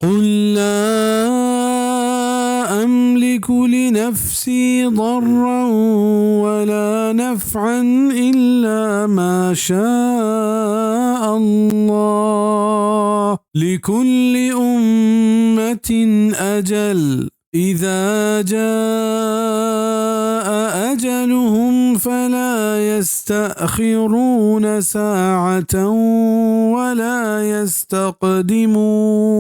قل لا أملك لنفسي ضرا ولا نفعا إلا ما شاء الله لكل أمة أجل إذا جاء أجلهم فلا يستأخرون ساعة ولا يستقدمون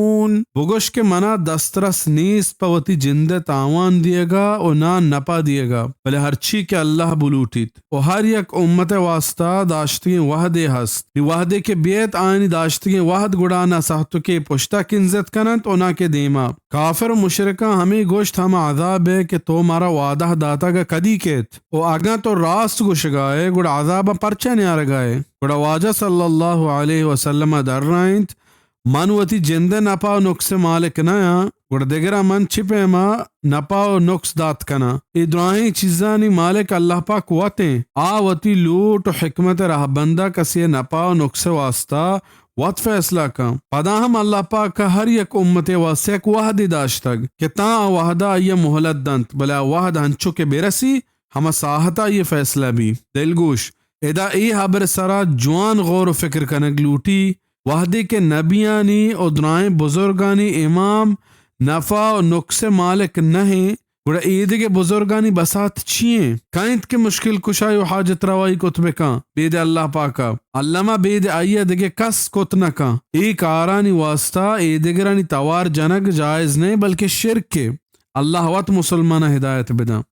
بگوش के मना दस्तरस नीस पवती जिंदे तावान दिएगा और ना नपा दिएगा भले हरची के अल्लाह बुलूटित और हर एक उम्मत वास्ता दाश्तगी वहदे हस्त वहदे के बेत आनी दाश्तगी वहद गुड़ाना साहतु के पुश्ता किंजत कनत और ना के देमा काफिर मुशरिका हमें गोश्त हम आज़ाब है कि तो मारा वादा दाता का कदी केत और आगा तो रास्त गुश गाए गुड़ आज़ाब परचा नहीं आ रगाए गुड़ा वाजा सल्लल्लाहु अलैहि वसल्लम दर्राइंत मनवती जिंदे नपा नुक्स मालिक नया गुड़ देगरा मन छिपे मा नपा नुक्स दात कना इद्राही चीजानी मालिक अल्लाह पाक वते आवती लूट हिकमत रह बंदा कसी नपा नुक्स वास्ता वत फैसला का पदा हम अल्लाह पाक का हर एक उम्मते वास्ते एक वाहदी दाश्तग कि ता वाहदा ये मोहलत दंत भला वाहद हंचो के बेरसी हम साहता ये फैसला भी दिलगोश एदा ए हबर सरा जवान गौर फिक्र कनक लूटी वाहदे के नबियानी और दुराए बुजुर्गानी इमाम नफा और नुक्से मालिक नहीं गुड़ा ईद के बुजुर्गानी बसात छिए कांत के मुश्किल कुशाई और हाजत रवाई कुतबे का बेद अल्लाह पाका अल्लामा बेद आइया देगे कस कुतना का एक आरानी वास्ता ईदगरानी तवार जनक जायज नहीं बल्कि शिरक के अल्लाह वत मुसलमान हिदायत बिदा